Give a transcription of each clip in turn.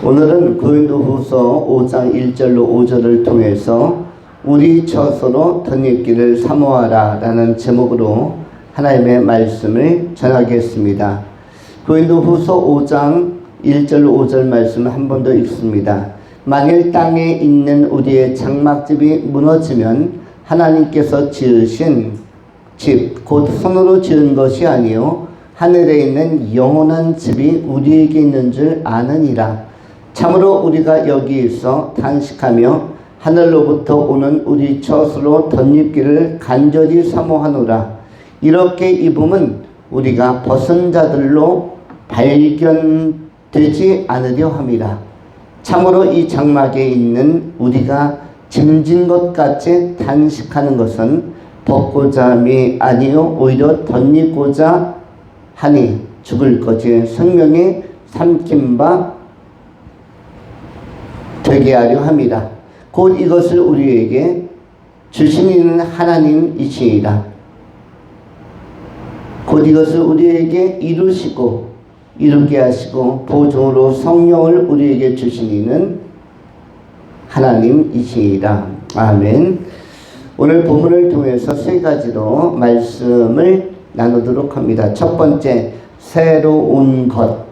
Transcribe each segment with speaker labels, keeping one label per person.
Speaker 1: 오늘은 고린도후서 5장 1절로 5절을 통해서 우리 처소로 덧입기를 사모하라 라는 제목으로 하나님의 말씀을 전하겠습니다. 고린도후서 5장 1절로 5절 말씀을 한 번 더 읽습니다. 만일 땅에 있는 우리의 장막집이 무너지면 하나님께서 지으신 집, 곧 손으로 지은 것이 아니요 하늘에 있는 영원한 집이 우리에게 있는 줄 아느니라. 참으로 우리가 여기 있어 단식하며 하늘로부터 오는 우리 처소로 덧입기를 간절히 사모하노라. 이렇게 입음은 우리가 벗은 자들로 발견되지 않으려 함이라. 참으로 이 장막에 있는 우리가 짐진 것 같이 단식하는 것은 벗고자 함이 아니요 오히려 덧입고자 하니 죽을 것이 생명이 삼킨 바 되게 하려 함이라. 곧 이것을 우리에게 주신 이는 하나님이시니라. 곧 이것을 우리에게 이루게 하시고 보증으로 성령을 우리에게 주신 이는 하나님이시니라. 아멘. 오늘 본문을 통해서 세 가지로 말씀을 나누도록 합니다. 첫 번째, 새로운 것.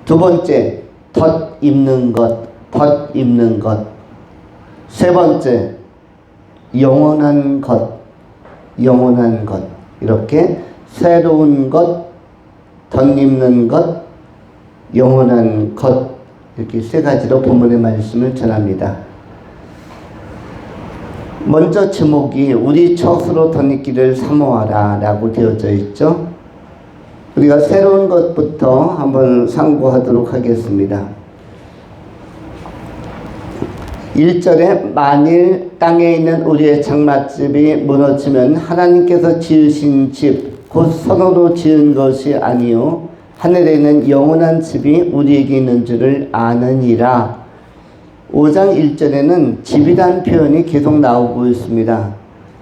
Speaker 1: 두 번째, 덧입는 것. 세 번째, 영원한 것. 이렇게 새로운 것, 덧입는 것, 영원한 것, 이렇게 세 가지로 본문의 말씀을 전합니다. 먼저 제목이 우리 처소로 덧입기를 사모하라 라고 되어져 있죠. 우리가 새로운 것부터 한번 상고하도록 하겠습니다. 1절에 만일 땅에 있는 우리의 장막집이 무너지면 하나님께서 지으신 집, 곧 손으로 지은 것이 아니요 하늘에 있는 영원한 집이 우리에게 있는 줄을 아느니라. 5장 1절에는 집이란 표현이 계속 나오고 있습니다.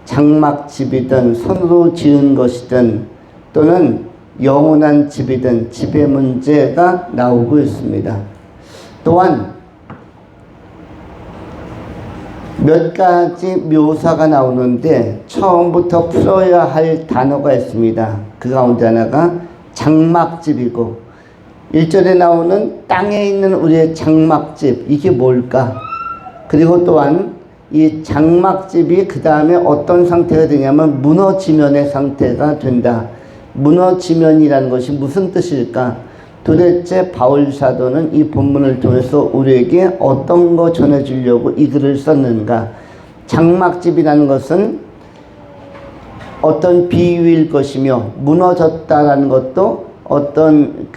Speaker 1: 장막집이든 손으로 지은 것이든 또는 영원한 집이든 집의 문제가 나오고 있습니다. 또한 몇 가지 묘사가 나오는데 처음부터 풀어야 할 단어가 있습니다. 그 가운데 하나가 장막집이고 1절에 나오는 땅에 있는 우리의 장막집, 이게 뭘까? 그리고 또한 이 장막집이 그 다음에 어떤 상태가 되냐면 무너지면의 상태가 된다. 무너지면이라는 것이 무슨 뜻일까? 도대체 바울 사도는 이 본문을 통해서 우리에게 어떤 거 전해주려고 이 글을 썼는가? 장막집이라는 것은 어떤 비유일 것이며 무너졌다라는 것도 어떤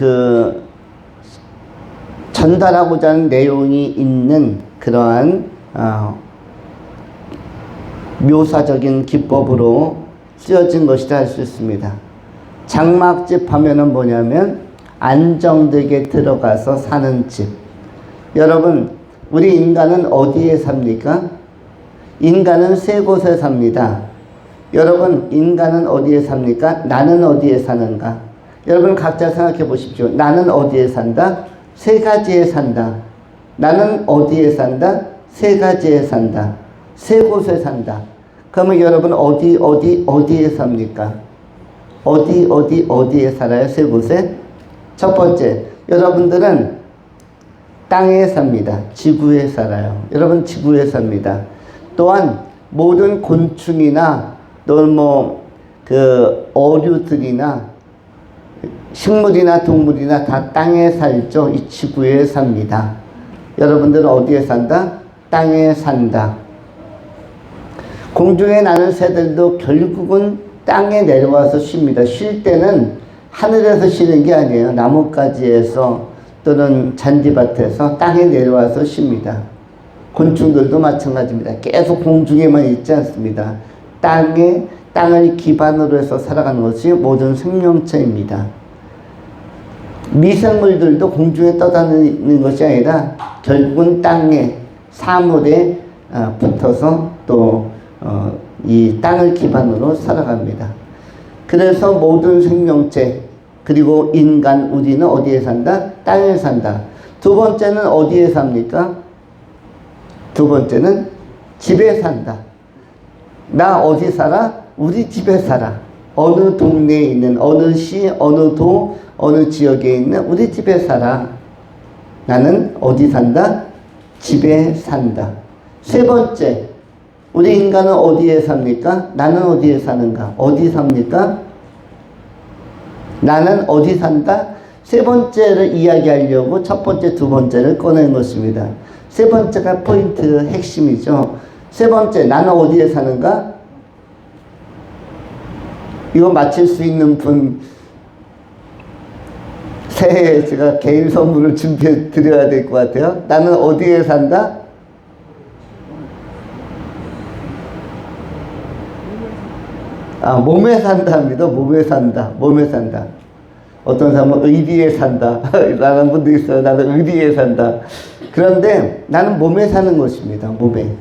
Speaker 1: 전달하고자 하는 내용이 있는 그러한 묘사적인 기법으로 쓰여진 것이라 할 수 있습니다. 장막집 하면은 뭐냐면 안정되게 들어가서 사는 집. 여러분, 우리 인간은 어디에 삽니까? 인간은 세 곳에 삽니다. 여러분, 인간은 어디에 삽니까? 나는 어디에 사는가? 여러분 각자 생각해 보십시오. 나는 어디에 산다? 세 가지에 산다. 나는 어디에 산다? 세 가지에 산다. 세 곳에 산다. 그러면 여러분 어디에 삽니까? 어디에 살아요? 세 곳에? 첫 번째, 여러분들은 땅에 삽니다. 지구에 살아요. 여러분 지구에 삽니다. 또한 모든 곤충이나 또는 어류들이나 식물이나 동물이나 다 땅에 살죠. 이 지구에 삽니다. 여러분들은 어디에 산다? 땅에 산다. 공중에 나는 새들도 결국은 땅에 내려와서 쉽니다. 쉴 때는 하늘에서 쉬는 게 아니에요. 나뭇가지에서 또는 잔디밭에서 땅에 내려와서 쉽니다. 곤충들도 마찬가지입니다. 계속 공중에만 있지 않습니다. 땅을 기반으로 해서 살아가는 것이 모든 생명체입니다. 미생물들도 공중에 떠다니는 것이 아니라 결국은 땅에, 사물에 붙어서 또 이 땅을 기반으로 살아갑니다. 그래서 모든 생명체, 그리고 인간, 우리는 어디에 산다? 땅에 산다. 두 번째는 어디에 삽니까? 두 번째는 집에 산다. 나 어디 살아? 우리 집에 살아. 어느 동네에 있는, 어느 시, 어느 도, 어느 지역에 있는 우리 집에 살아. 나는 어디 산다? 집에 산다. 세 번째, 우리 인간은 어디에 삽니까? 나는 어디에 사는가? 어디 삽니까? 나는 어디 산다? 세 번째를 이야기하려고 첫 번째, 두 번째를 꺼낸 것입니다. 세 번째가 포인트 핵심이죠. 세 번째, 나는 어디에 사는가? 이거 맞힐 수 있는 분, 새해에 제가 개인 선물을 준비해 드려야 될 것 같아요. 나는 어디에 산다? 몸에 산다입니다. 몸에 산다. 몸에 산다. 어떤 사람은 의리에 산다. 라는 분도 있어요. 나는 의리에 산다. 그런데 나는 몸에 사는 것입니다. 몸에.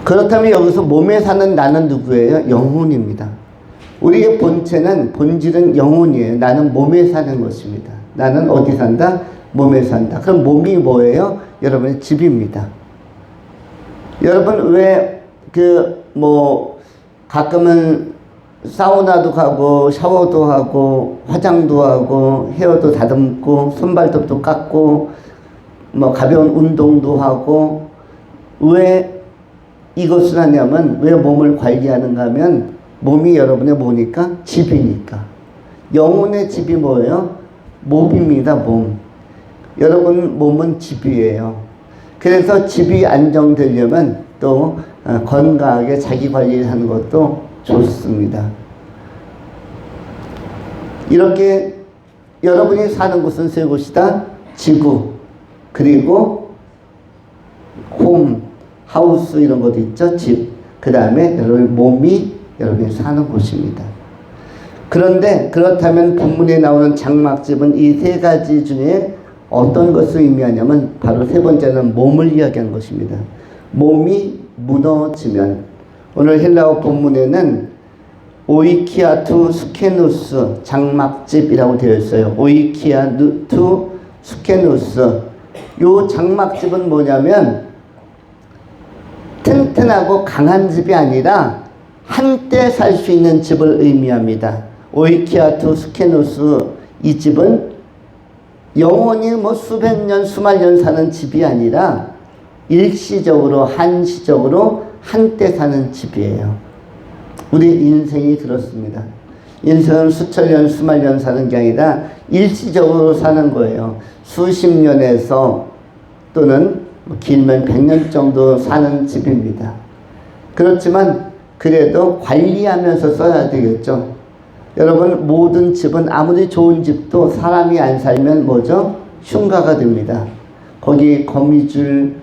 Speaker 1: 그렇다면 여기서 몸에 사는 나는 누구예요? 영혼입니다. 우리의 본체는, 본질은 영혼이에요. 나는 몸에 사는 것입니다. 나는 어디 산다? 몸에 산다. 그럼 몸이 뭐예요? 여러분의 집입니다. 여러분 왜 가끔은 사우나도 가고 샤워도 하고 화장도 하고 헤어도 다듬고 손발톱도 깎고 가벼운 운동도 하고 왜 이것을 하냐면 왜 몸을 관리하는가 하면 몸이 여러분의 뭐니까? 집이니까. 영혼의 집이 뭐예요? 몸입니다. 몸. 여러분 몸은 집이에요. 그래서 집이 안정되려면 또 건강하게 자기 관리를 하는 것도 좋습니다. 이렇게 여러분이 사는 곳은 세 곳이다. 지구, 그리고 홈, 하우스 이런 것도 있죠. 집. 그 다음에 여러분 몸이 여러분이 사는 곳입니다. 그런데 그렇다면 본문에 나오는 장막집은 이 세 가지 중에 어떤 것을 의미하냐면 바로 세 번째는 몸을 이야기한 것입니다. 몸이 무너지면, 오늘 헬라어 본문에는 오이키아 투 스케누스, 장막집이라고 되어 있어요. 오이키아 투 스케누스. 요 장막집은 뭐냐면 튼튼하고 강한 집이 아니라 한때 살 수 있는 집을 의미합니다. 오이키아 투 스케누스, 이 집은 영원히 수백 년, 수만 년 사는 집이 아니라 일시적으로, 한시적으로 한때 사는 집이에요. 우리 인생이 그렇습니다. 인생은 수천 년, 수만 년 사는 게 아니라 일시적으로 사는 거예요. 수십 년에서 또는 길면 100년 정도 사는 집입니다. 그렇지만 그래도 관리하면서 써야 되겠죠. 여러분 모든 집은 아무리 좋은 집도 사람이 안 살면 뭐죠? 흉가가 됩니다. 거기 거미줄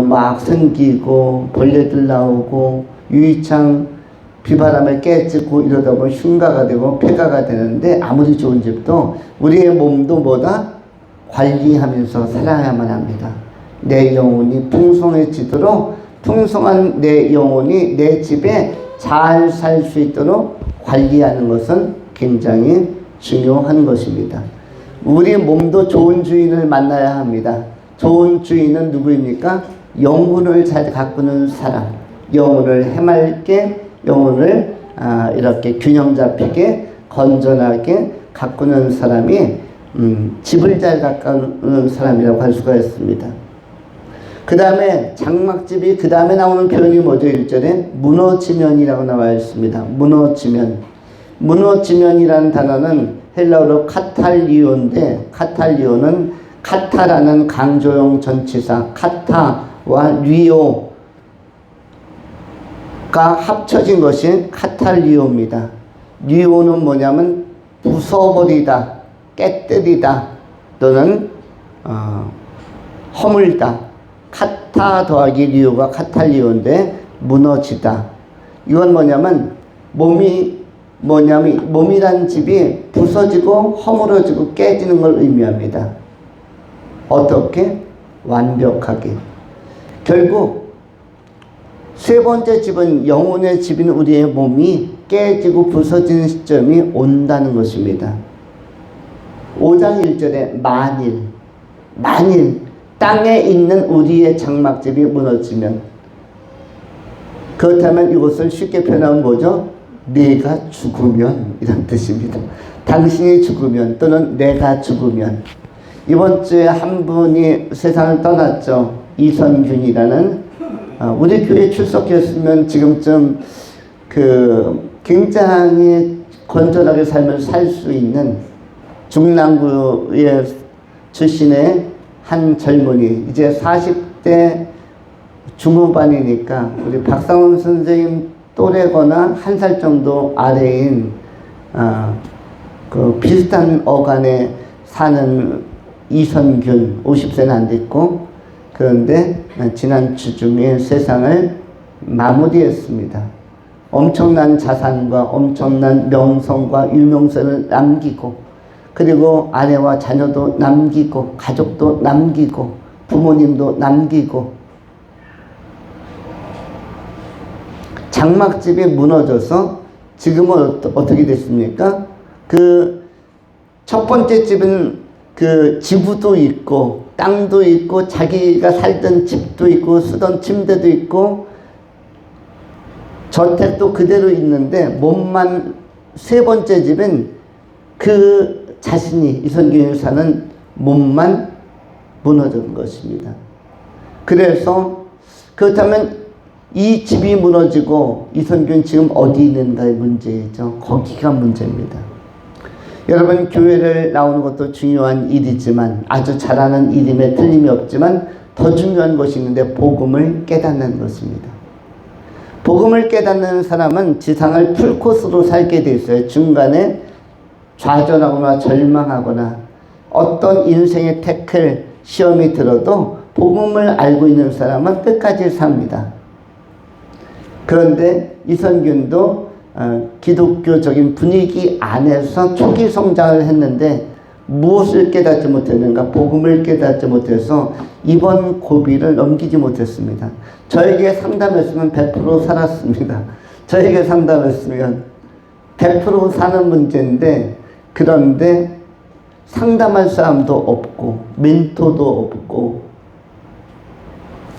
Speaker 1: 막 생기고 벌레들 나오고 유리창 비바람에 깨지고 이러다 보면 흉가가 되고 폐가가 되는데 아무리 좋은 집도 우리의 몸도 뭐다? 관리하면서 살아야만 합니다. 내 영혼이 풍성해지도록 풍성한 내 영혼이 내 집에 잘 살 수 있도록 관리하는 것은 굉장히 중요한 것입니다. 우리 몸도 좋은 주인을 만나야 합니다. 좋은 주인은 누구입니까? 영혼을 잘 가꾸는 사람. 영혼을 해맑게, 영혼을 이렇게 균형 잡히게, 건전하게 가꾸는 사람이 집을 잘 가꾸는 사람이라고 할 수가 있습니다. 그 다음에 장막집이 그 다음에 나오는 표현이 뭐죠? 1절에 무너지면이라고 나와 있습니다. 무너지면. 무너지면이라는 단어는 헬라어로 카탈리오인데, 카탈리오는 카타라는 강조형 전치사 카타와 리오가 합쳐진 것이 카탈리오입니다. 리오는 뭐냐면 부숴버리다, 깨뜨리다 또는 허물다. 카타 더하기 리오가 카탈리오인데 무너지다. 이건 뭐냐면 몸이란 집이 부서지고 허물어지고 깨지는 걸 의미합니다. 어떻게? 완벽하게. 결국 세 번째 집은 영혼의 집인 우리의 몸이 깨지고 부서지는 시점이 온다는 것입니다. 5장 1절에 만일 땅에 있는 우리의 장막집이 무너지면, 그렇다면 이것을 쉽게 표현하면 뭐죠? 내가 죽으면, 이런 뜻입니다. 당신이 죽으면 또는 내가 죽으면. 이번 주에 한 분이 세상을 떠났죠. 이선균이라는, 우리 교회에 출석했으면 지금쯤 굉장히 건전하게 삶을 살 수 있는 중랑구의 출신의 한 젊은이, 이제 40대 중후반이니까 우리 박상훈 선생님 또래거나 한 살 정도 아래인 그 비슷한 어간에 사는 이선균, 50세는 안 됐고, 그런데 지난 주중에 세상을 마무리했습니다. 엄청난 자산과 엄청난 명성과 유명세를 남기고, 그리고 아내와 자녀도 남기고, 가족도 남기고, 부모님도 남기고, 장막집이 무너져서 지금은 어떻게 됐습니까? 그 첫 번째 집은 그 지구도 있고 땅도 있고 자기가 살던 집도 있고 쓰던 침대도 있고 저택도 그대로 있는데, 몸만 세 번째 집은 그 자신이 이선균이 사는 몸만 무너진 것입니다. 그래서 그렇다면 이 집이 무너지고 이선균 지금 어디 있는가의 문제죠. 거기가 문제입니다. 여러분, 교회를 나오는 것도 중요한 일이지만, 아주 잘하는 일임에 틀림이 없지만 더 중요한 것이 있는데, 복음을 깨닫는 것입니다. 복음을 깨닫는 사람은 지상을 풀코스로 살게 돼 있어요. 중간에 좌절하거나 절망하거나 어떤 인생의 태클, 시험이 들어도 복음을 알고 있는 사람은 끝까지 삽니다. 그런데 이선균도 기독교적인 분위기 안에서 초기 성장을 했는데 무엇을 깨닫지 못했는가? 복음을 깨닫지 못해서 이번 고비를 넘기지 못했습니다. 저에게 상담했으면 100% 살았습니다. 저에게 상담했으면 100% 사는 문제인데, 그런데 상담할 사람도 없고 멘토도 없고.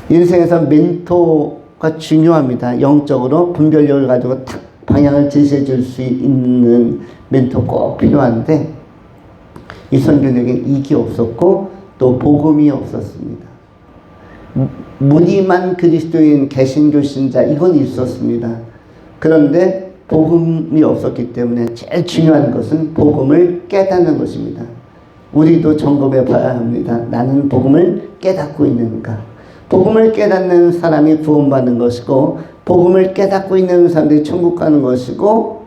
Speaker 1: 인생에서 멘토가 중요합니다. 영적으로 분별력을 가지고 탁 방향을 제시해 줄 수 있는 멘토 꼭 필요한데, 이선균에게는 이게 없었고 또 복음이 없었습니다. 무늬만 그리스도인 개신교 신자, 이건 있었습니다. 그런데 복음이 없었기 때문에 제일 중요한 것은 복음을 깨닫는 것입니다. 우리도 점검해 봐야 합니다. 나는 복음을 깨닫고 있는가? 복음을 깨닫는 사람이 구원받는 것이고, 복음을 깨닫고 있는 사람들이 천국 가는 것이고,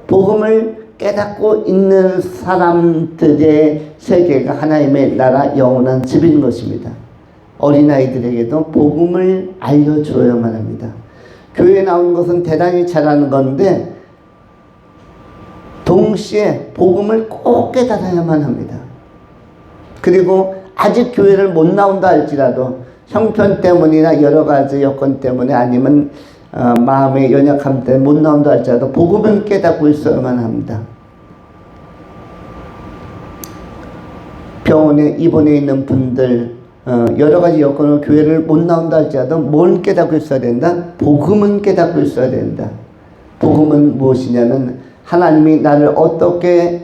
Speaker 1: 복음을 깨닫고 있는 사람들의 세계가 하나님의 나라 영원한 집인 것입니다. 어린아이들에게도 복음을 알려줘야만 합니다. 교회에 나오는 것은 대단히 잘하는 건데, 동시에 복음을 꼭 깨달아야만 합니다. 그리고 아직 교회를 못 나온다 할지라도 형편 때문이나 여러 가지 여건 때문에, 아니면 마음의 연약함 때문에 못 나온다 할지라도 복음을 깨닫고 있어야만 합니다. 병원에 입원해 있는 분들, 여러 가지 여건으로 교회를 못 나온다 할지라도 뭘 깨닫고 있어야 된다? 복음은 깨닫고 있어야 된다. 복음은 무엇이냐면, 하나님이 나를 어떻게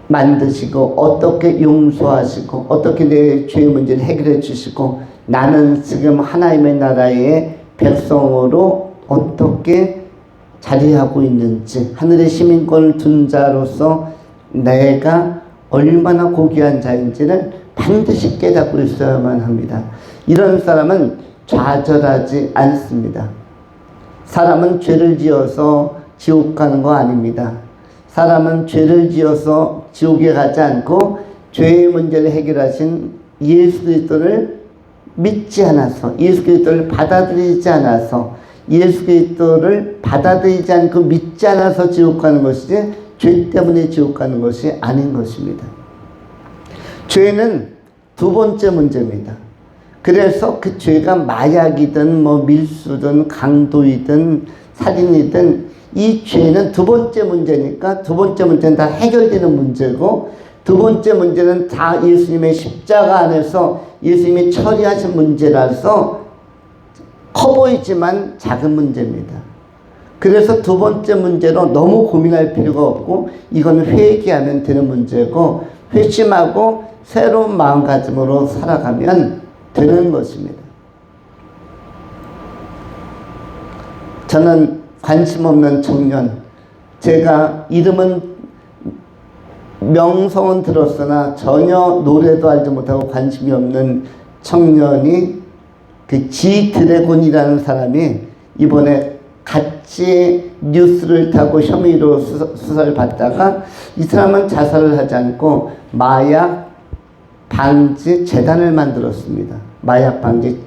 Speaker 1: 만드시고 어떻게 용서하시고 어떻게 내 죄의 문제를 해결해 주시고, 나는 지금 하나님의 나라의 백성으로 어떻게 자리하고 있는지, 하늘의 시민권을 둔 자로서 내가 얼마나 고귀한 자인지를 반드시 깨닫고 있어야만 합니다. 이런 사람은 좌절하지 않습니다. 사람은 죄를 지어서 지옥 가는 거 아닙니다. 사람은 죄를 지어서 지옥에 가지 않고 죄의 문제를 해결하신 예수 그리스도를 믿지 않아서, 예수 그리스도를 받아들이지 않아서, 예수 그리스도를 받아들이지 않고 믿지 않아서 지옥 가는 것이지, 죄 때문에 지옥 가는 것이 아닌 것입니다. 죄는 두 번째 문제입니다. 그래서 그 죄가 마약이든 밀수든 강도이든 살인이든 이 죄는 두 번째 문제니까 두 번째 문제는 다 해결되는 문제고 두 번째 문제는 다 예수님의 십자가 안에서 예수님이 처리하신 문제라서 커 보이지만 작은 문제입니다. 그래서 두 번째 문제로 너무 고민할 필요가 없고 이건 회개하면 되는 문제고 회심하고 새로운 마음가짐으로 살아가면 되는 것입니다. 저는 관심 없는 청년, 제가 이름은 명성은 들었으나 전혀 노래도 알지 못하고 관심이 없는 청년이 그 지 드래곤이라는 사람이 이번에 같이 뉴스를 타고 혐의로 수사를 받다가 이 사람은 자살을 하지 않고 마약 방지 재단을 만들었습니다. 마약 방지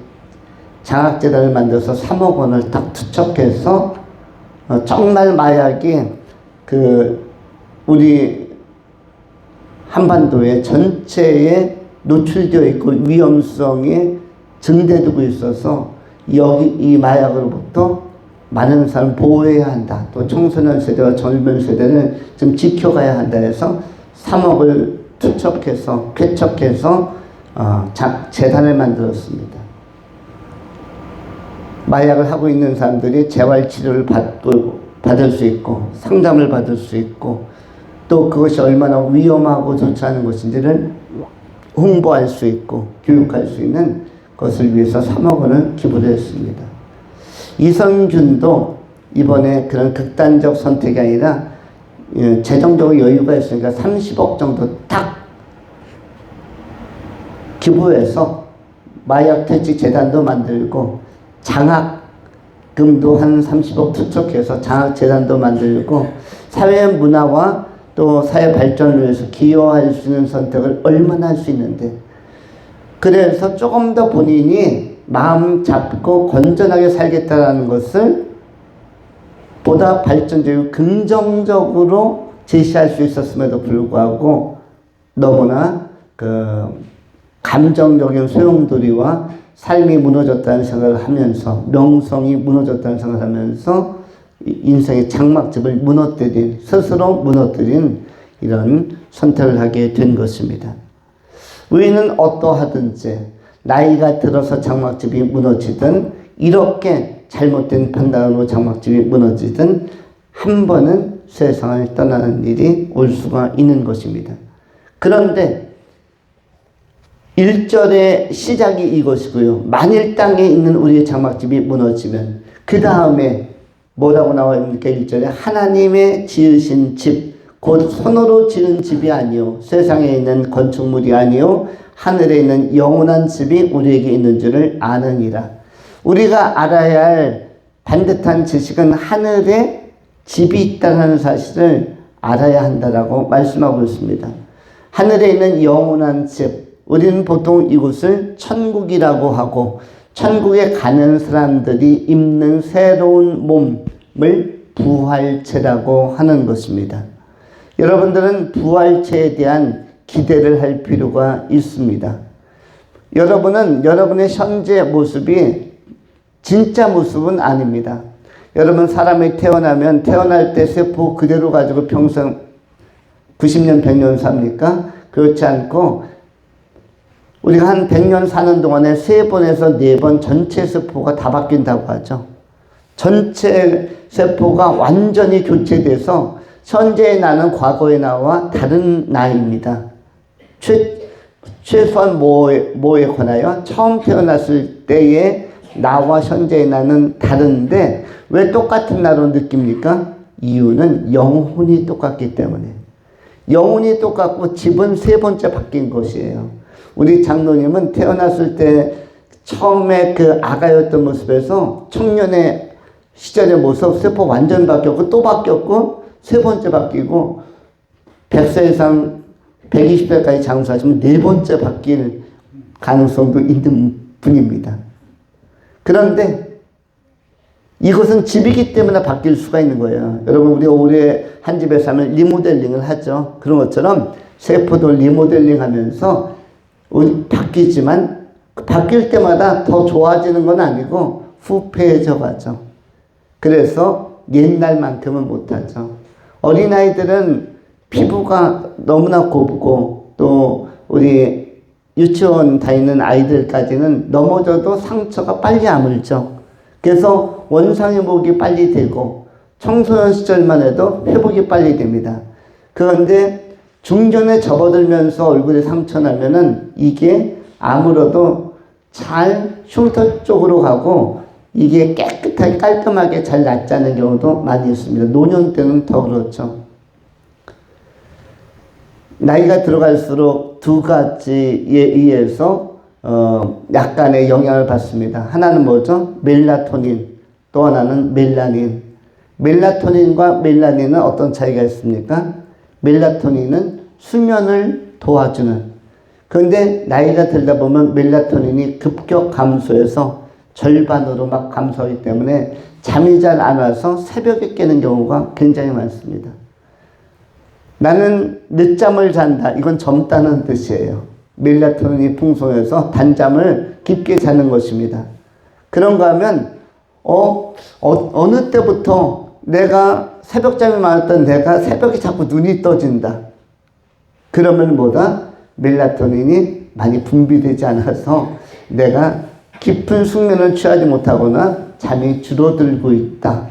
Speaker 1: 장학재단을 만들어서 3억 원을 딱 투척해서 정말 마약이 우리 한반도의 전체에 노출되어 있고 위험성이 증대되고 있어서 이 마약으로부터 많은 사람 보호해야 한다. 또 청소년 세대와 젊은 세대를 좀 지켜가야 한다 해서 3억을 투척해서 쾌척해서 재단을 만들었습니다. 마약을 하고 있는 사람들이 재활치료를 받을 수 있고 상담을 받을 수 있고 또 그것이 얼마나 위험하고 좋지 않은 것인지를 홍보할 수 있고 교육할 수 있는 것을 위해서 3억 원을 기부를 했습니다. 이성균도 이번에 그런 극단적 선택이 아니라 재정적으로 여유가 있으니까 30억 정도 딱 기부해서 마약 퇴치 재단도 만들고 장학금도 한 30억 투척해서 장학재단도 만들고 사회 문화와 또 사회 발전을 위해서 기여할 수 있는 선택을 얼마나 할 수 있는데 그래서 조금 더 본인이 마음 잡고 건전하게 살겠다는 것을 보다 발전적이고 긍정적으로 제시할 수 있었음에도 불구하고 너무나 감정적인 소용돌이와 삶이 무너졌다는 생각을 하면서 명성이 무너졌다는 생각을 하면서 인생의 장막집을 스스로 무너뜨린 이런 선택을 하게 된 것입니다. 우리는 어떠하든지 나이가 들어서 장막집이 무너지든 이렇게 잘못된 판단으로 장막집이 무너지든 한 번은 세상을 떠나는 일이 올 수가 있는 것입니다. 그런데 1절의 시작이 이것이고요. 만일 땅에 있는 우리의 장막집이 무너지면 그 다음에 뭐라고 나와 있습니까? 1절에 하나님의 지으신 집 곧 손으로 지은 집이 아니요 세상에 있는 건축물이 아니요 하늘에 있는 영원한 집이 우리에게 있는 줄을 아느니라. 우리가 알아야 할 반듯한 지식은 하늘에 집이 있다는 사실을 알아야 한다라고 말씀하고 있습니다. 하늘에 있는 영원한 집, 우리는 보통 이곳을 천국이라고 하고 천국에 가는 사람들이 입는 새로운 몸을 부활체라고 하는 것입니다. 여러분들은 부활체에 대한 기대를 할 필요가 있습니다. 여러분은 여러분의 현재 모습이 진짜 모습은 아닙니다. 여러분 사람이 태어나면 태어날 때 세포 그대로 가지고 평생 90년 100년 삽니까? 그렇지 않고 우리가 한 100년 사는 동안에 3번에서 4번 전체 세포가 다 바뀐다고 하죠. 전체 세포가 완전히 교체돼서 현재의 나는 과거의 나와 다른 나입니다. 최소한 뭐에 관하여 처음 태어났을 때의 나와 현재의 나는 다른데 왜 똑같은 나로 느낍니까? 이유는 영혼이 똑같기 때문에. 영혼이 똑같고 집은 3번째 바뀐 것이에요. 우리 장로님은 태어났을 때 처음에 그 아가였던 모습에서 청년의 시절의 모습 세포 완전 바뀌었고 또 바뀌었고 3번째 바뀌고 100세 이상 120세까지 장수하시면 4번째 바뀔 가능성도 있는 분입니다. 그런데 이것은 집이기 때문에 바뀔 수가 있는 거예요. 여러분 우리가 오래 한 집에 살면 리모델링을 하죠. 그런 것처럼 세포도 리모델링 하면서 바뀌지만 바뀔 때마다 더 좋아지는 건 아니고 후패해져 가죠. 그래서 옛날만큼은 못하죠. 어린아이들은 피부가 너무나 곱고 또 우리 유치원 다니는 아이들까지는 넘어져도 상처가 빨리 아물죠. 그래서 원상회복이 빨리 되고 청소년 시절만 해도 회복이 빨리 됩니다. 그런데 중년에 접어들면서 얼굴에 상처 나면은 이게 아물어도 잘 흉터 쪽으로 가고 이게 깨끗하게 깔끔하게 잘 낫지 않은 경우도 많이 있습니다. 노년 때는 더 그렇죠. 나이가 들어갈수록 두 가지에 의해서 약간의 영향을 받습니다. 하나는 뭐죠? 멜라토닌, 또 하나는 멜라닌. 멜라토닌과 멜라닌은 어떤 차이가 있습니까? 멜라토닌은 수면을 도와주는. 그런데 나이가 들다 보면 멜라토닌이 급격 감소해서 절반으로 막 감소하기 때문에 잠이 잘 안 와서 새벽에 깨는 경우가 굉장히 많습니다. 나는 늦잠을 잔다. 이건 젊다는 뜻이에요. 멜라토닌이 풍성해서 단잠을 깊게 자는 것입니다. 그런가 하면 어느 때부터 내가 새벽잠이 많았던 내가 새벽에 자꾸 눈이 떠진다. 그러면 뭐다? 멜라토닌이 많이 분비되지 않아서 내가 깊은 숙면을 취하지 못하거나 잠이 줄어들고 있다.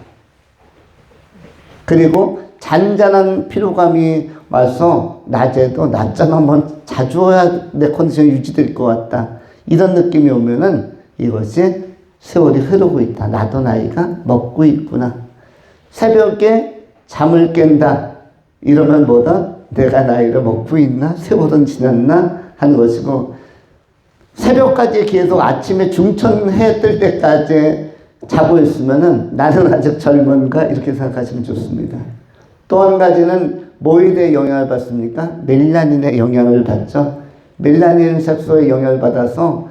Speaker 1: 그리고 잔잔한 피로감이 와서 낮에도 낮잠 한번 자주 와야 내 컨디션이 유지될 것 같다. 이런 느낌이 오면은 이것이 세월이 흐르고 있다. 나도 나이가 먹고 있구나. 새벽에 잠을 깬다. 이러면 뭐다? 내가 나이를 먹고 있나? 세월은 지났나? 하는 것이고, 새벽까지 계속 아침에 중천 해 뜰 때까지 자고 있으면은 나는 아직 젊은가? 이렇게 생각하시면 좋습니다. 또 한 가지는 뭐에 대해 영향을 받습니까? 멜라닌의 영향을 받죠. 멜라닌 색소에 영향을 받아서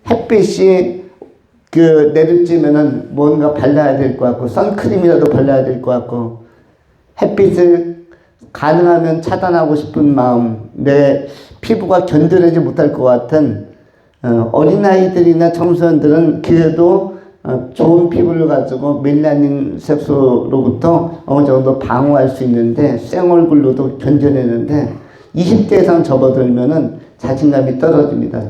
Speaker 1: 햇빛이 내리쬐면은 뭔가 발라야 될 것 같고, 선크림이라도 발라야 될 것 같고, 햇빛을 가능하면 차단하고 싶은 마음, 내 피부가 견뎌내지 못할 것 같은 어린아이들이나 청소년들은 그래도 좋은 피부를 가지고 멜라닌 색소로부터 어느 정도 방어할 수 있는데 생얼굴로도 견뎌내는데 20대 이상 접어들면은 자신감이 떨어집니다.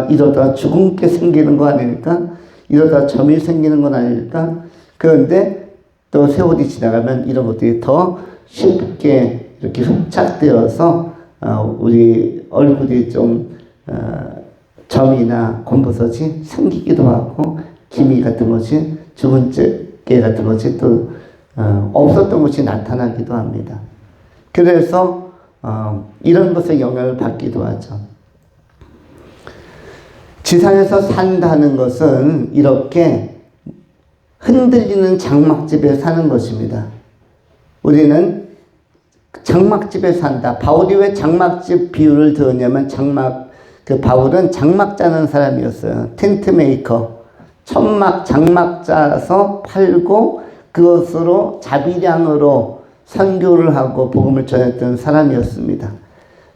Speaker 1: 이러다가 죽은 게 생기는 거 아닐까? 이러다가 점이 생기는 건 아닐까? 그런데 또 세월이 지나가면 이런 것들이 더 쉽게 이렇게 흡착되어서 우리 얼굴이 좀 점이나 검버섯이 생기기도 하고 기미 같은 것이 죽은 게 같은 것이 또 없었던 것이 나타나기도 합니다. 그래서 이런 것에 영향을 받기도 하죠. 지상에서 산다는 것은 이렇게 흔들리는 장막집에 사는 것입니다. 우리는 장막집에 산다. 바울이 왜 장막집 비유를 들었냐면 바울은 장막 짜는 사람이었어요. 텐트 메이커. 장막 짜서 팔고 그것으로 자비량으로 선교를 하고 복음을 전했던 사람이었습니다.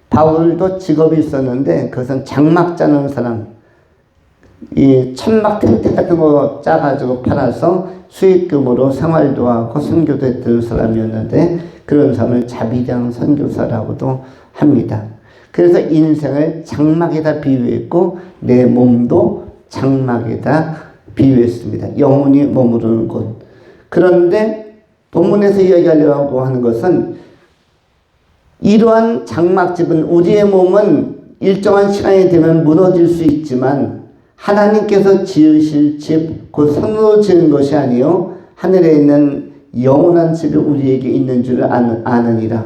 Speaker 1: 바울도 직업이 있었는데 그것은 장막 짜는 사람. 이 천막 텐트 같은 거 짜가지고 팔아서 수익금으로 생활도 하고 선교도 했던 사람이었는데 그런 사람을 자비량 선교사라고도 합니다. 그래서 인생을 장막에다 비유했고 내 몸도 장막에다 비유했습니다. 영혼이 머무르는 곳. 그런데 본문에서 이야기하려고 하는 것은 이러한 장막집은 우리의 몸은 일정한 시간이 되면 무너질 수 있지만 하나님께서 지으실 집, 곧 손으로 지은 것이 아니요 하늘에 있는 영원한 집이 우리에게 있는 줄을 아느니라.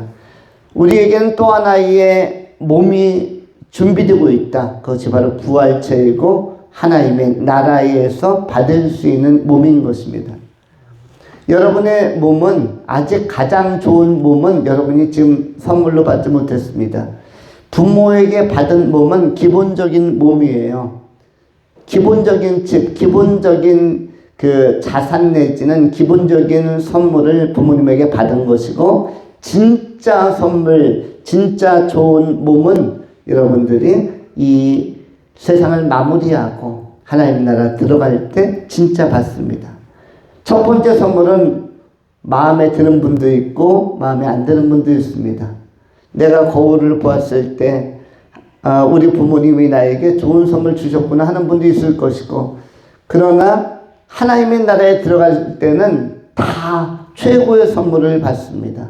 Speaker 1: 우리에게는 또 하나의 몸이 준비되고 있다. 그것이 바로 부활체이고 하나님의 나라에서 받을 수 있는 몸인 것입니다. 여러분의 몸은 아직 가장 좋은 몸은 여러분이 지금 선물로 받지 못했습니다. 부모에게 받은 몸은 기본적인 몸이에요. 기본적인 집, 기본적인 그 자산 내지는 기본적인 선물을 부모님에게 받은 것이고 진짜 선물, 진짜 좋은 몸은 여러분들이 이 세상을 마무리하고 하나님 나라 들어갈 때 진짜 받습니다. 첫 번째 선물은 마음에 드는 분도 있고 마음에 안 드는 분도 있습니다. 내가 거울을 보았을 때 우리 부모님이 나에게 좋은 선물 주셨구나 하는 분도 있을 것이고, 그러나 하나님의 나라에 들어갈 때는 다 최고의 선물을 받습니다.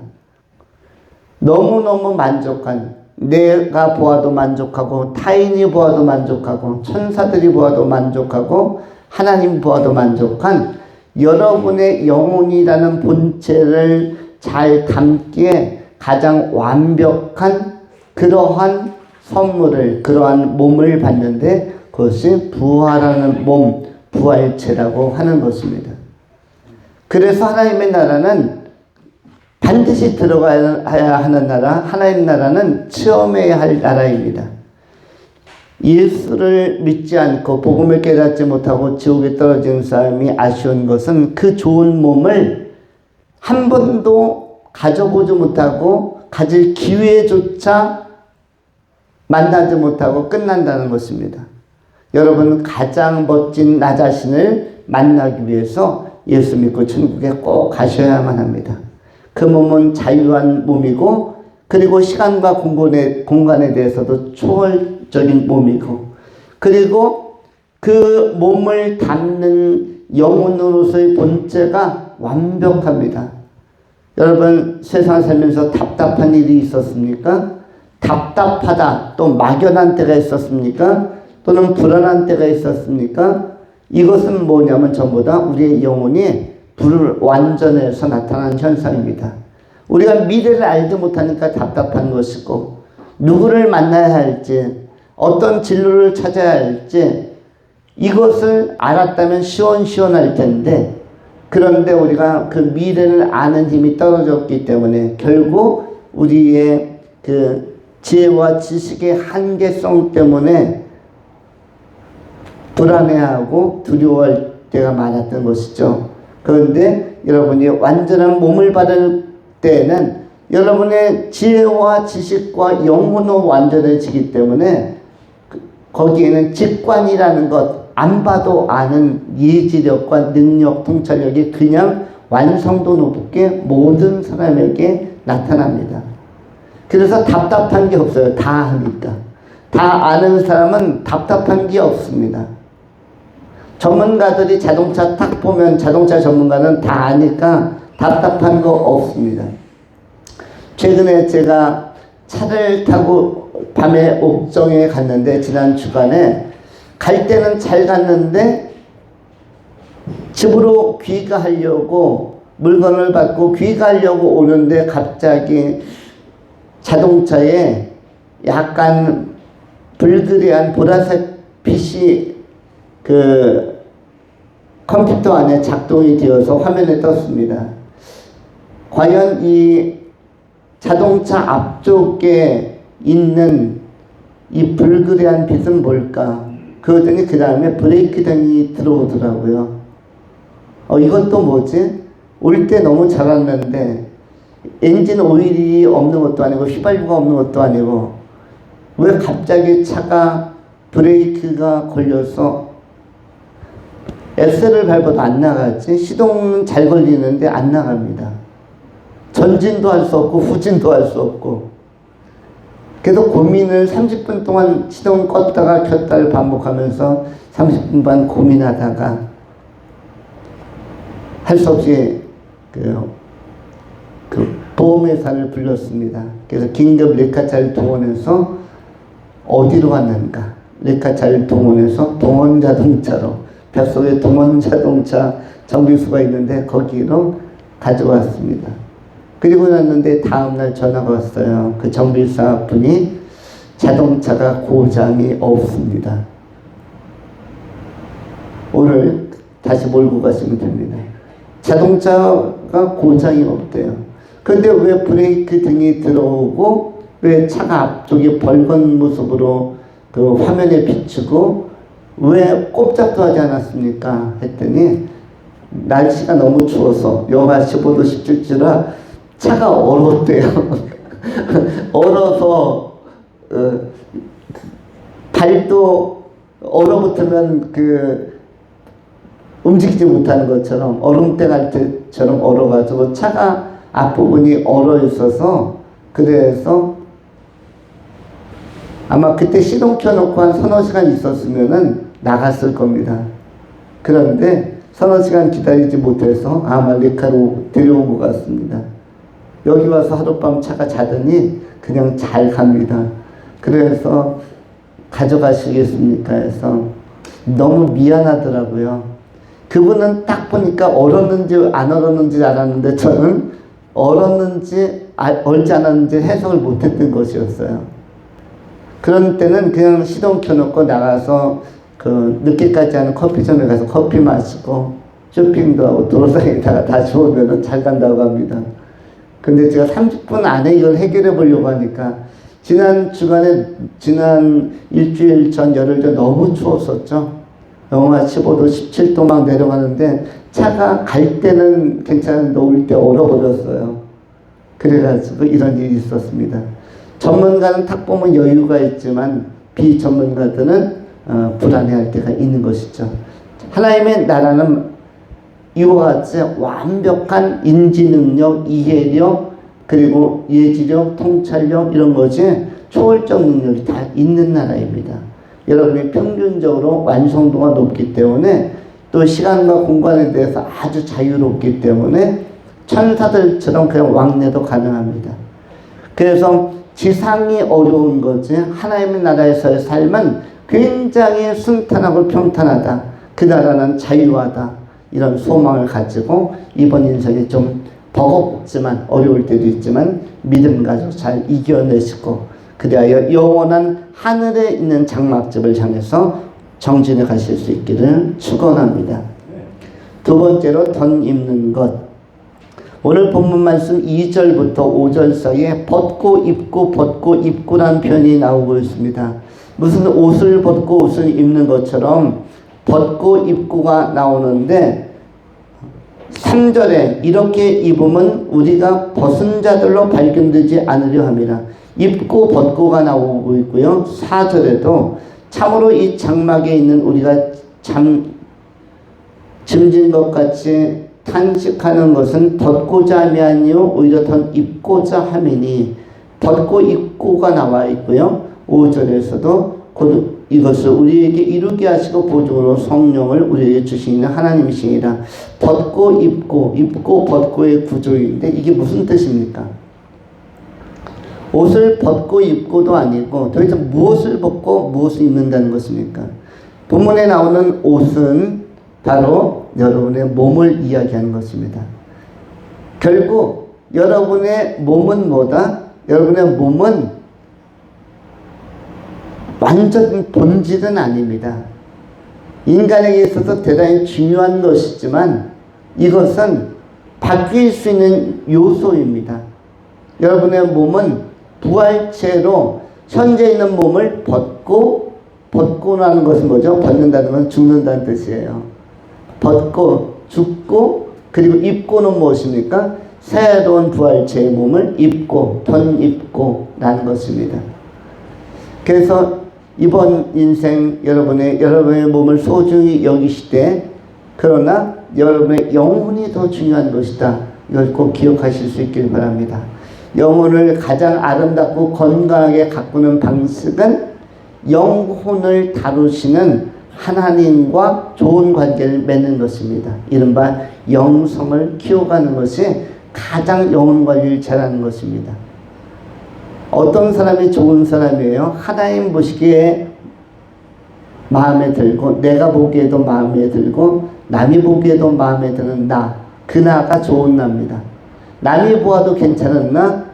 Speaker 1: 너무너무 만족한, 내가 보아도 만족하고 타인이 보아도 만족하고 천사들이 보아도 만족하고 하나님 보아도 만족한 여러분의 영혼이라는 본체를 잘 담기에 가장 완벽한 그러한 선물을, 그러한 몸을 받는데 그것이 부활하는 몸, 부활체라고 하는 것입니다. 그래서 하나님의 나라는 반드시 들어가야 하는 나라, 하나님의 나라는 체험해야 할 나라입니다. 예수를 믿지 않고 복음을 깨닫지 못하고 지옥에 떨어진 사람이 아쉬운 것은 그 좋은 몸을 한 번도 가져보지 못하고 가질 기회조차 만나지 못하고 끝난다는 것입니다. 여러분, 가장 멋진 나 자신을 만나기 위해서 예수 믿고 천국에 꼭 가셔야만 합니다. 그 몸은 자유한 몸이고, 그리고 시간과 공간에 대해서도 초월적인 몸이고, 그리고 그 몸을 담는 영혼으로서의 본체가 완벽합니다. 여러분, 세상 살면서 답답한 일이 있었습니까? 답답하다, 또 막연한 때가 있었습니까? 또는 불안한 때가 있었습니까? 이것은 뭐냐면 전부 다 우리의 영혼이 불완전해서 나타나는 현상입니다. 우리가 미래를 알지 못하니까 답답한 것이고, 누구를 만나야 할지, 어떤 진로를 찾아야 할지 이것을 알았다면 시원시원할 텐데, 그런데 우리가 그 미래를 아는 힘이 떨어졌기 때문에 결국 우리의 그 지혜와 지식의 한계성 때문에 불안해하고 두려워할 때가 많았던 것이죠. 그런데 여러분이 완전한 몸을 받을 때는 여러분의 지혜와 지식과 영혼은 완전해지기 때문에 거기에는 직관이라는 것, 안 봐도 아는 예지력과 능력, 통찰력이 그냥 완성도 높게 모든 사람에게 나타납니다. 그래서 답답한 게 없어요. 다 하니까. 다 아는 사람은 답답한 게 없습니다. 전문가들이 자동차 딱 보면 자동차 전문가는 다 아니까 답답한 거 없습니다. 최근에 제가 차를 타고 밤에 옥정에 갔는데, 지난 주간에 갈 때는 잘 갔는데 집으로 귀가하려고 물건을 받고 귀가하려고 오는데 갑자기 자동차에 약간 불그레한 보라색 빛이 그 컴퓨터 안에 작동이 되어서 화면에 떴습니다. 과연 이 자동차 앞쪽에 있는 이 불그레한 빛은 뭘까? 그러더니 그 다음에 브레이크 등이 들어오더라고요. 이건 또 뭐지? 올 때 너무 잘 왔는데 엔진 오일이 없는 것도 아니고 휘발유가 없는 것도 아니고 왜 갑자기 차가 브레이크가 걸려서 엑셀을 밟아도 안 나가지? 시동은 잘 걸리는데 안 나갑니다. 전진도 할 수 없고 후진도 할 수 없고. 그래서 고민을 30분 동안 시동 껐다가 켰다를 반복하면서 30분 반 고민하다가 할 수 없이 그 보험회사를 불렀습니다. 그래서 긴급 레카차를 동원해서 어디로 갔는가? 레카차를 동원해서 동원자동차로, 뱃속에 동원자동차 정비소가 있는데 거기로 가져왔습니다. 그리고 났는데 다음날 전화가 왔어요. 그 정비사 분이 자동차가 고장이 없습니다. 오늘 다시 몰고 가시면 됩니다. 자동차가 고장이 없대요. 근데 왜 브레이크 등이 들어오고 왜 차가 앞쪽이 벌건 모습으로 그 화면에 비추고 왜 꼼짝도 하지 않았습니까? 했더니 날씨가 너무 추워서 영하 15도 17도라 차가 얼었대요. 얼어서 발도 얼어붙으면 그 움직이지 못하는 것처럼 얼음대 갈 때처럼 얼어가지고 차가 앞부분이 얼어 있어서 그래서 아마 그때 시동 켜놓고 한 서너 시간 있었으면은 나갔을 겁니다. 그런데 서너 시간 기다리지 못해서 아말리카로 데려온 것 같습니다. 여기 와서 하룻밤 차가 자더니 그냥 잘 갑니다. 그래서 가져가시겠습니까 해서 너무 미안하더라고요. 그분은 딱 보니까 얼었는지 안 얼었는지 알았는데 저는 얼었는지 얼지 않았는지 해석을 못했던 것이었어요. 그런 때는 그냥 시동 켜놓고 나가서 그 늦게까지 하는 커피점에 가서 커피 마시고 쇼핑도 하고 돌아다니다가 다시 오면은 잘 간다고 합니다. 근데 제가 30분 안에 이걸 해결해 보려고 하니까 지난 주간에 지난 일주일 전 열흘 전 너무 추웠었죠. 영하 15도 17도 막 내려가는데 차가 갈 때는 괜찮은데 올 때 얼어버렸어요. 그래가지고 이런 일이 있었습니다. 전문가는 딱 보면 여유가 있지만 비전문가들은 불안해할 때가 있는 것이죠. 하나님의 나라는 이와 같이 완벽한 인지능력, 이해력, 그리고 예지력, 통찰력 이런 것이 초월적 능력이 다 있는 나라입니다. 여러분이 평균적으로 완성도가 높기 때문에 또 시간과 공간에 대해서 아주 자유롭기 때문에 천사들처럼 그냥 왕래도 가능합니다. 그래서 지상이 어려운 거지 하나님의 나라에서의 삶은 굉장히 순탄하고 평탄하다. 그 나라는 자유하다. 이런 소망을 가지고 이번 인생이 좀 버겁지만 어려울 때도 있지만 믿음 가지고 잘 이겨내시고 그리하여 영원한 하늘에 있는 장막집을 향해서 정진해 가실 수 있기를 축원합니다. 두 번째로 덧 입는 것. 오늘 본문 말씀 2절부터 5절 사이에 벗고 입고라는 표현이 나오고 있습니다. 무슨 옷을 벗고 옷을 입는 것처럼 벗고 입고가 나오는데 3절에 이렇게 입으면 우리가 벗은 자들로 발견되지 않으려 함이라. 입고 벗고가 나오고 있고요. 4절에도 참으로 이 장막에 있는 우리가 짐진 것 같이 탄식하는 것은 벗고자 함이 아니요 오히려 덧 입고자 함이니 벗고 입고가 나와 있고요. 5절에서도 곧 이것을 우리에게 이루게 하시고 보증으로 성령을 우리에게 주시는 하나님이시니라. 벗고 입고 벗고의 구조인데 이게 무슨 뜻입니까? 옷을 벗고 입고도 아니고 도대체 무엇을 벗고 무엇을 입는다는 것입니까? 본문에 나오는 옷은 바로 여러분의 몸을 이야기하는 것입니다. 결국 여러분의 몸은 뭐다? 여러분의 몸은 완전 본질은 아닙니다. 인간에게 있어서 대단히 중요한 것이지만 이것은 바뀔 수 있는 요소입니다. 여러분의 몸은 부활체로 현재 있는 몸을 벗고라는 것은 뭐죠? 벗는다는 건 죽는다는 뜻이에요. 벗고 죽고 그리고 입고는 무엇입니까? 새로운 부활체의 몸을 입고 덧 입고라는 것입니다. 그래서 이번 인생 여러분의 몸을 소중히 여기시되 그러나 여러분의 영혼이 더 중요한 것이다. 이걸 꼭 기억하실 수 있길 바랍니다. 영혼을 가장 아름답고 건강하게 가꾸는 방식은 영혼을 다루시는 하나님과 좋은 관계를 맺는 것입니다. 이른바 영성을 키워가는 것이 가장 영혼 관리를 잘하는 것입니다. 어떤 사람이 좋은 사람이에요? 하나님 보시기에 마음에 들고 내가 보기에도 마음에 들고 남이 보기에도 마음에 드는 나, 그 나가 좋은 나입니다. 남이 보아도 괜찮은 나.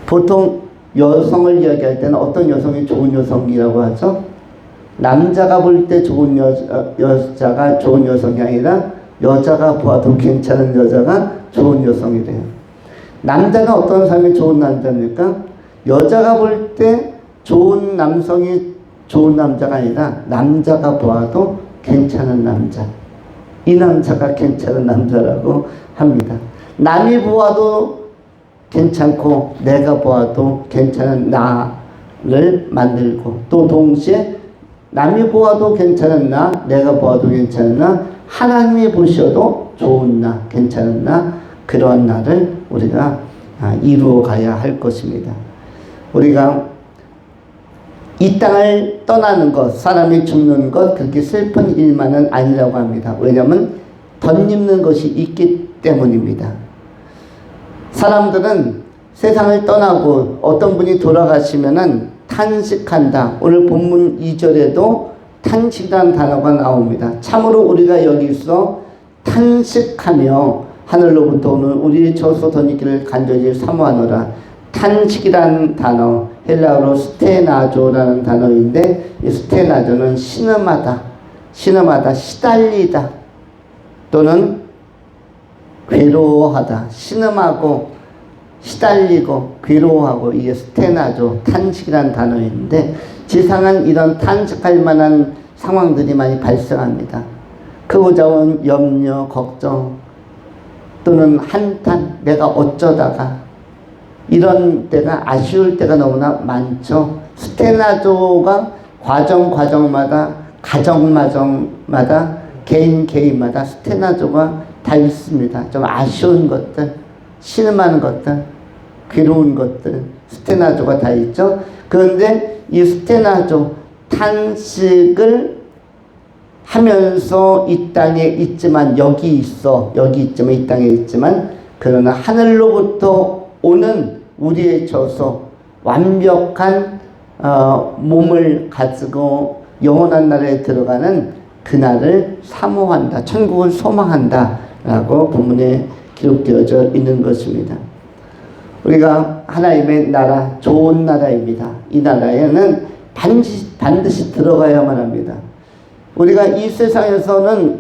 Speaker 1: 보통 여성을 이야기할 때는 어떤 여성이 좋은 여성이라고 하죠? 남자가 볼 때 좋은 여자가 좋은 여성이 아니라 여자가 보아도 괜찮은 여자가 좋은 여성이래요. 남자가 어떤 사람이 좋은 남자입니까? 여자가 볼 때 좋은 남성이 좋은 남자가 아니라 남자가 보아도 괜찮은 남자. 이 남자가 괜찮은 남자라고 합니다. 남이 보아도 괜찮고 내가 보아도 괜찮은 나를 만들고 또 동시에 남이 보아도 괜찮은 나, 내가 보아도 괜찮은 나, 하나님이 보셔도 좋은 나, 괜찮은 나, 그러한 나를 우리가 이루어 가야 할 것입니다. 우리가 이 땅을 떠나는 것, 사람이 죽는 것, 그렇게 슬픈 일만은 아니라고 합니다. 왜냐하면 덧입는 것이 있기 때문입니다. 사람들은 세상을 떠나고 어떤 분이 돌아가시면은 탄식한다. 오늘 본문 2절에도 탄식이라는 단어가 나옵니다. 참으로 우리가 여기서 탄식하며 하늘로부터 오는 우리의 저소 덧입기를 간절히 사모하노라. 탄식이라는 단어, 헬라어로 스테나조라는 단어인데, 이 스테나조는 신음하다, 시달리다, 또는 괴로워하다, 신음하고 시달리고 괴로워하고, 이게 스테나조, 탄식이라는 단어인데, 지상은 이런 탄식할 만한 상황들이 많이 발생합니다. 크고자 온 염려, 걱정, 또는 한탄, 내가 어쩌다가, 이런 때가, 아쉬울 때가 너무나 많죠. 스테나조가 과정마다, 가정마다, 개인마다 스테나조가 다 있습니다. 좀 아쉬운 것들, 신음하는 것들, 괴로운 것들, 스테나조가 다 있죠. 그런데 이 스테나조, 탄식을 하면서 이 땅에 있지만, 여기 있지만, 이 땅에 있지만, 그러나 하늘로부터 오는 우리의 저소, 완벽한 몸을 가지고 영원한 나라에 들어가는 그날을 사모한다, 천국을 소망한다 라고 본문에 기록되어져 있는 것입니다. 우리가 하나님의 나라, 좋은 나라입니다. 이 나라에는 반드시 들어가야만 합니다. 우리가 이 세상에서는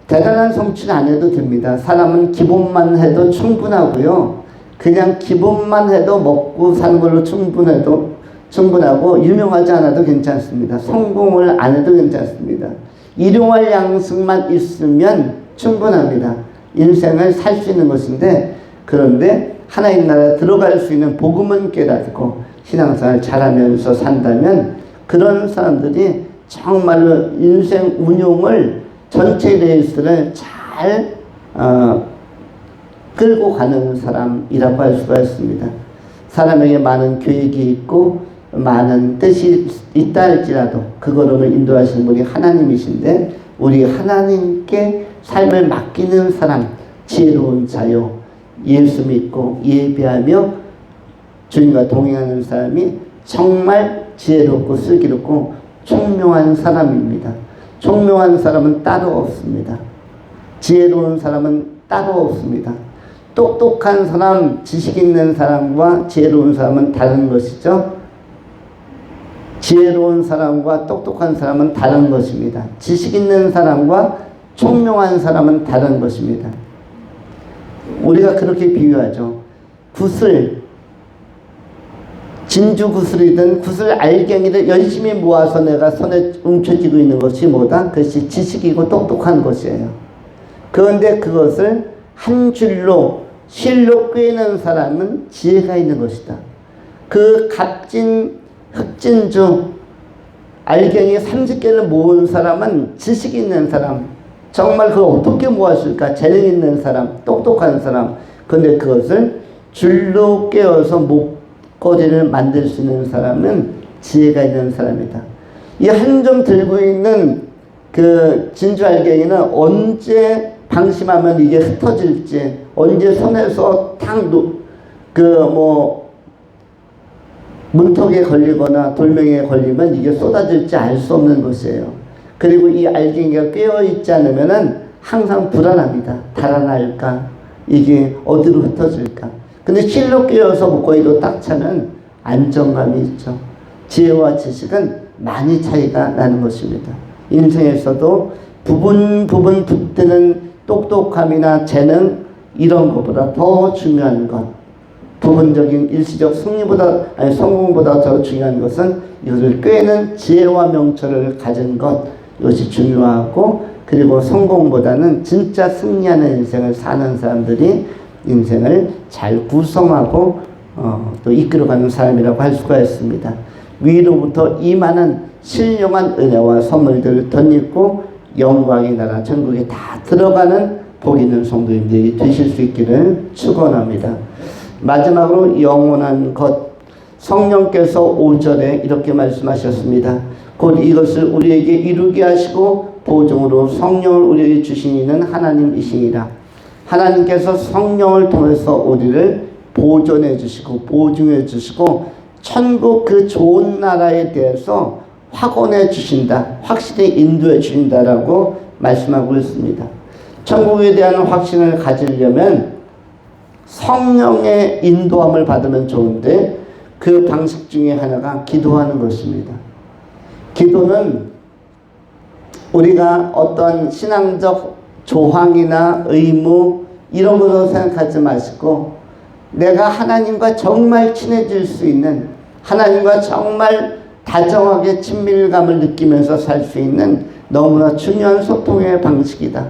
Speaker 1: 대단한 성취는 안 해도 됩니다. 사람은 기본만 해도 충분하고요. 그냥 기본만 해도 먹고 사는 걸로 충분하고 유명하지 않아도 괜찮습니다. 성공을 안 해도 괜찮습니다. 일용할 양식만 있으면 충분합니다. 인생을 살 수 있는 것인데, 그런데 하나님 나라에 들어갈 수 있는 복음은 깨닫고 신앙생활을 잘하면서 산다면, 그런 사람들이 정말로 인생 운용을, 전체 레이스를 잘 끌고 가는 사람이라고 할 수가 있습니다. 사람에게 많은 계획이 있고 많은 뜻이 있다 할지라도 그거를 인도하시는 분이 하나님이신데, 우리 하나님께 삶을 맡기는 사람, 지혜로운 자요, 예수 믿고 예배하며 주님과 동행하는 사람이 정말 지혜롭고 슬기롭고 총명한 사람입니다. 총명한 사람은 따로 없습니다. 지혜로운 사람은 따로 없습니다. 똑똑한 사람, 지식 있는 사람과 지혜로운 사람은 다른 것이죠. 지혜로운 사람과 똑똑한 사람은 다른 것입니다. 지식 있는 사람과 총명한 사람은 다른 것입니다. 우리가 그렇게 비유하죠. 진주 구슬이든 구슬 알갱이를 열심히 모아서 내가 손에 움켜쥐고 있는 것이 뭐다? 그것이 지식이고 똑똑한 것이에요. 그런데 그것을 한 줄로 실로 꿰는 사람은 지혜가 있는 것이다. 그 값진 흑진주 알갱이 30개를 모은 사람은 지식이 있는 사람, 정말 그걸 어떻게 모았을까? 재능 있는 사람, 똑똑한 사람. 그런데 그것을 줄로 꿰어서 목걸이를 만들 수 있는 사람은 지혜가 있는 사람이다. 이 한 점 들고 있는 그 진주 알갱이는 언제 방심하면 이게 흩어질지, 언제 손에서 문턱에 걸리거나 돌멩이에 걸리면 이게 쏟아질지 알 수 없는 것이에요. 그리고 이 알갱이가 꿰어있지 않으면은 항상 불안합니다. 달아날까? 이게 어디로 흩어질까? 근데 실로 꿰어서 목걸이로 딱 차면 안정감이 있죠. 지혜와 지식은 많이 차이가 나는 것입니다. 인생에서도 부분 붙드는 똑똑함이나 재능, 이런 것보다 더 중요한 것, 부분적인 일시적 성공보다 더 중요한 것은 이것을 꿰는 지혜와 명철을 가진 것, 이것이 중요하고, 그리고 성공보다는 진짜 승리하는 인생을 사는 사람들이 인생을 잘 구성하고 또 이끌어가는 사람이라고 할 수가 있습니다. 위로부터 임하는 신령한 은혜와 선물들을 덧입고 영광의 나라 천국에 다 들어가는 복 있는 성도님들이 되실 수 있기를 축원합니다. 마지막으로 영원한 것, 성령께서 5절에 이렇게 말씀하셨습니다. 곧 이것을 우리에게 이루게 하시고 보증으로 성령을 우리에게 주신 이는 하나님이시니라. 하나님께서 성령을 통해서 우리를 보존해 주시고 보증해 주시고 천국 그 좋은 나라에 대해서 확언해 주신다, 확실히 인도해 주신다라고 말씀하고 있습니다. 천국에 대한 확신을 가지려면 성령의 인도함을 받으면 좋은데 그 방식 중에 하나가 기도하는 것입니다. 기도는 우리가 어떤 신앙적 조항이나 의무 이런 것으로 생각하지 마시고 내가 하나님과 정말 친해질 수 있는, 하나님과 정말 다정하게 친밀감을 느끼면서 살 수 있는 너무나 중요한 소통의 방식이다.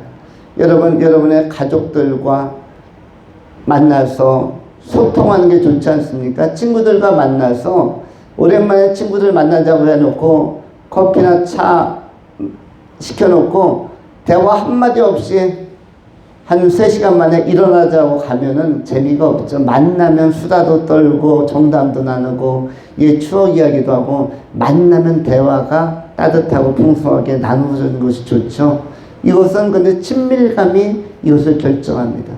Speaker 1: 여러분, 여러분의 가족들과 만나서 소통하는 게 좋지 않습니까? 친구들과 만나서 오랜만에 친구들 만나자고 해놓고 커피나 차 시켜놓고 대화 한마디 없이 한 3시간 만에 일어나자고 가면은 재미가 없죠. 만나면 수다도 떨고 정담도 나누고 추억 이야기도 하고 만나면 대화가 따뜻하고 풍성하게 나누어지는 것이 좋죠. 이것은 근데 친밀감이 이것을 결정합니다.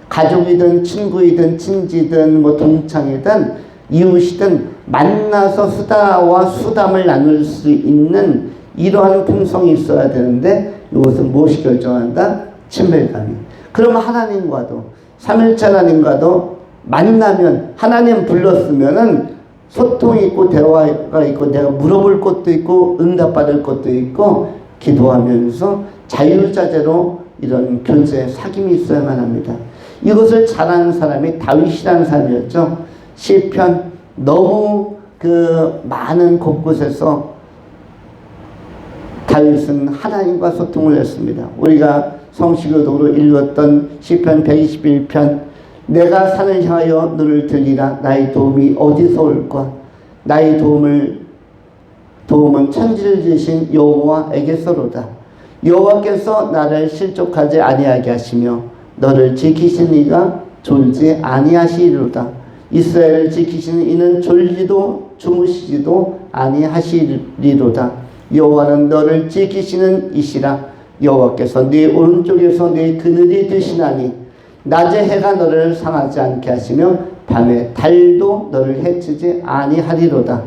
Speaker 1: 가족이든 친구이든 친지든 뭐 동창이든 이웃이든 만나서 수다와 수담을 나눌 수 있는 이러한 풍성이 있어야 되는데 이것은 무엇이 결정한다? 친밀감이. 그러면 하나님과도 삼일체 하나님과도 만나면 하나님 불렀으면은 소통이 있고 대화가 있고 내가 물어볼 것도 있고 응답받을 것도 있고 기도하면서 자유자재로 이런 교제 사귐이 있어야만 합니다. 이것을 잘하는 사람이 다윗이라는 사람이었죠. 시편 너무 그 많은 곳곳에서 다윗은 하나님과 소통을 했습니다. 우리가 성시교독으로 읽었던 시편 121편 내가 산을 향하여 너를 들리라. 나의 도움이 어디서 올까? 나의 도움은 천지를 지으신 여호와에게서로다. 여호와께서 나를 실족하지 아니하게 하시며 너를 지키신 이가 졸지 아니하시리로다. 이스라엘을 지키시는 이는 졸지도 주무시지도 아니하시리로다. 여호와는 너를 지키시는 이시라. 여호와께서 네 오른쪽에서 네 그늘이 되시나니 낮에 해가 너를 상하지 않게 하시며 밤에 달도 너를 해치지 아니하리로다.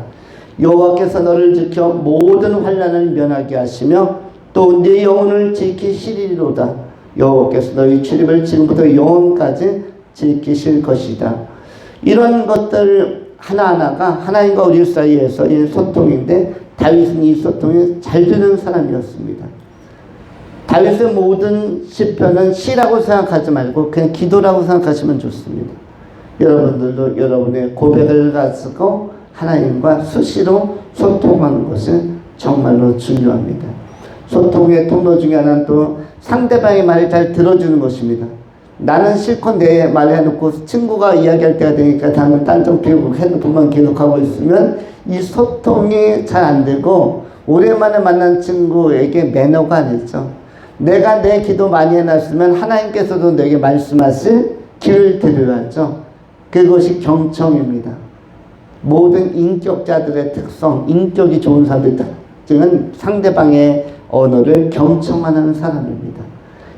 Speaker 1: 여호와께서 너를 지켜 모든 환난을 면하게 하시며 또 네 영혼을 지키시리로다. 여호와께서 너희 출입을 지금부터 영원까지 지키실 것이다. 이런 것들 하나하나가 하나님과 우리 사이에서의 소통인데 다윗은 이 소통에 잘 되는 사람이었습니다. 다윗의 모든 시편은 시라고 생각하지 말고 그냥 기도라고 생각하시면 좋습니다. 여러분들도 여러분의 고백을 가지고 하나님과 수시로 소통하는 것은 정말로 중요합니다. 소통의 통로 중에 하나는 또 상대방의 말을 잘 들어주는 것입니다. 나는 실컷 내 말 해놓고 친구가 이야기할 때가 되니까 나는 딴청 피우고 핸드폰만 계속하고 있으면 이 소통이 잘 안 되고 오랜만에 만난 친구에게 매너가 아니죠. 내가 내 기도 많이 해놨으면 하나님께서도 내게 말씀하실 길을 드려야죠. 그것이 경청입니다. 모든 인격자들의 특성, 인격이 좋은 사람들의 특징은 상대방의 언어를 경청하는 사람입니다.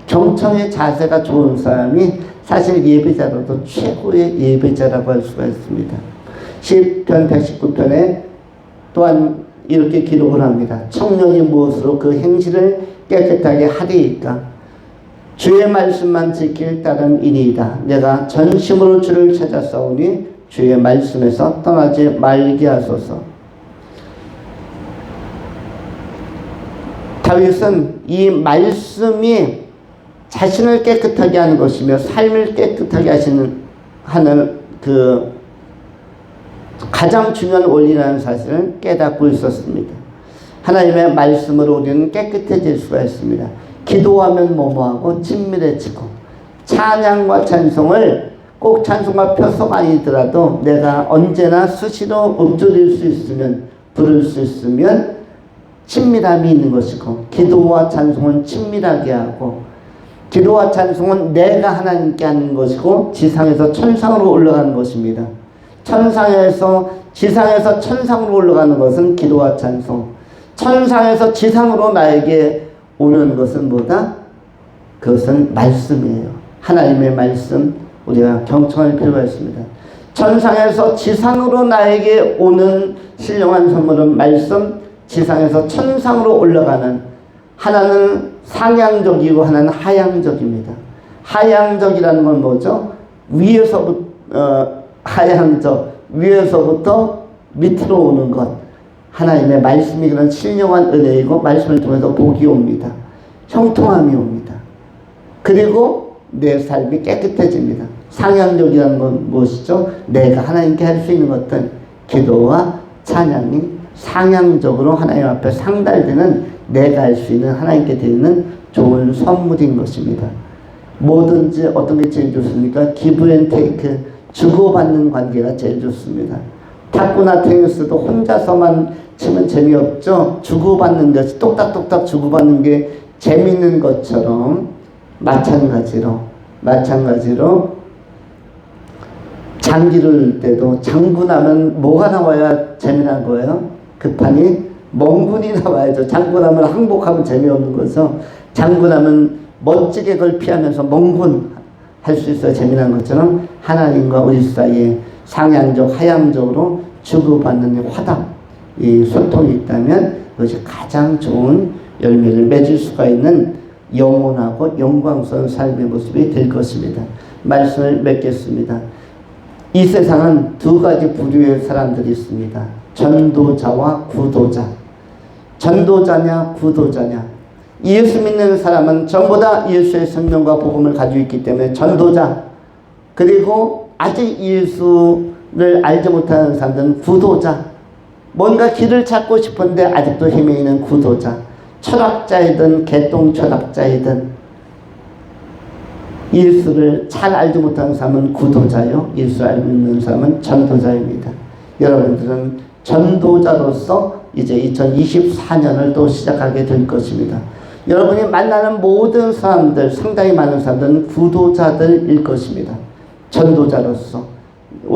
Speaker 1: 경청의 자세가 좋은 사람이 사실 예배자로도 최고의 예배자라고 할 수가 있습니다. 시편 119편에 또한 이렇게 기록을 합니다. 청년이 무엇으로 그 행실을 깨끗하게 하리이까? 주의 말씀만 지킬 따름이니이다. 내가 전심으로 주를 찾아싸우니 주의 말씀에서 떠나지 말게 하소서. 다윗은 이 말씀이 자신을 깨끗하게 하는 것이며 삶을 깨끗하게 하는 그 가장 중요한 원리라는 사실을 깨닫고 있었습니다. 하나님의 말씀으로 우리는 깨끗해질 수가 있습니다. 기도하면 뭐뭐하고 친밀해지고 찬양과 찬송을 꼭 찬송과 표성 아니더라도 내가 언제나 수시로 읊조릴 수 있으면 부를 수 있으면 친밀함이 있는 것이고, 기도와 찬송은 친밀하게 하고, 기도와 찬송은 내가 하나님께 하는 것이고 지상에서 천상으로 올라가는 것입니다. 지상에서 천상으로 올라가는 것은 기도와 찬송, 천상에서 지상으로 나에게 오는 것은 뭐다? 그것은 말씀이에요. 하나님의 말씀, 우리가 경청할 필요가 있습니다. 천상에서 지상으로 나에게 오는 신령한 선물은 말씀, 지상에서 천상으로 올라가는, 하나는 상향적이고 하나는 하향적입니다. 하향적이라는 건 뭐죠? 위에서부터 밑으로 오는 것. 하나님의 말씀이 그런 신령한 은혜이고 말씀을 통해서 복이 옵니다. 형통함이 옵니다. 그리고 내 삶이 깨끗해집니다. 상향적이라는 건 무엇이죠? 내가 하나님께 할 수 있는 것들, 기도와 찬양이 상향적으로 하나님 앞에 상달되는, 내가 할 수 있는 하나님께 드리는 좋은 선물인 것입니다. 뭐든지 어떤 게 제일 좋습니까? 기브 앤 테이크, 주고받는 관계가 제일 좋습니다. 탁구나 테니스도 혼자서만 치면 재미없죠. 주고받는 것이, 똑딱똑딱 주고받는 게 재밌는 것처럼 마찬가지로 장기를 때도 장구 나면 뭐가 나와야 재미난 거예요? 그 판이 멍군이 나와야죠. 장구 나면 항복하면 재미없는 거죠. 장구 나면 멋지게 그걸 피하면서 멍군 할 수 있어야 재미난 것처럼 하나님과 우리 사이에 상향적, 하향적으로 주고받는 화답, 이 소통이 있다면 그것이 가장 좋은 열매를 맺을 수가 있는 영원하고 영광스러운 삶의 모습이 될 것입니다. 말씀을 맺겠습니다. 이 세상은 두 가지 부류의 사람들이 있습니다. 전도자와 구도자. 전도자냐 구도자냐. 예수 믿는 사람은 전부 다 예수의 생명과 복음을 가지고 있기 때문에 전도자, 그리고 아직 예수를 알지 못하는 사람들은 구도자. 뭔가 길을 찾고 싶은데 아직도 힘이 있는 구도자. 철학자이든 개똥 철학자이든 예수를 잘 알지 못하는 사람은 구도자요, 예수를 알고 있는 사람은 전도자입니다. 여러분들은 전도자로서 이제 2024년을 또 시작하게 될 것입니다. 여러분이 만나는 모든 사람들, 상당히 많은 사람들은 구도자들일 것입니다. 전도자로서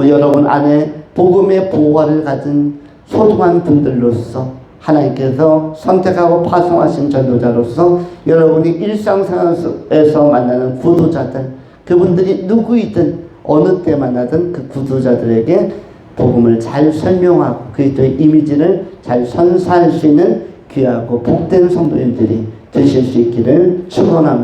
Speaker 1: 여러분 안에 복음의 보화를 가진 소중한 분들로서 하나님께서 선택하고 파송하신 전도자로서 여러분이 일상생활에서 만나는 구도자들, 그분들이 누구이든 어느 때 만나든 그 구도자들에게 복음을 잘 설명하고 그리스도의 이미지를 잘 선사할 수 있는 귀하고 복된 성도님들이 되실 수 있기를 축원합니다.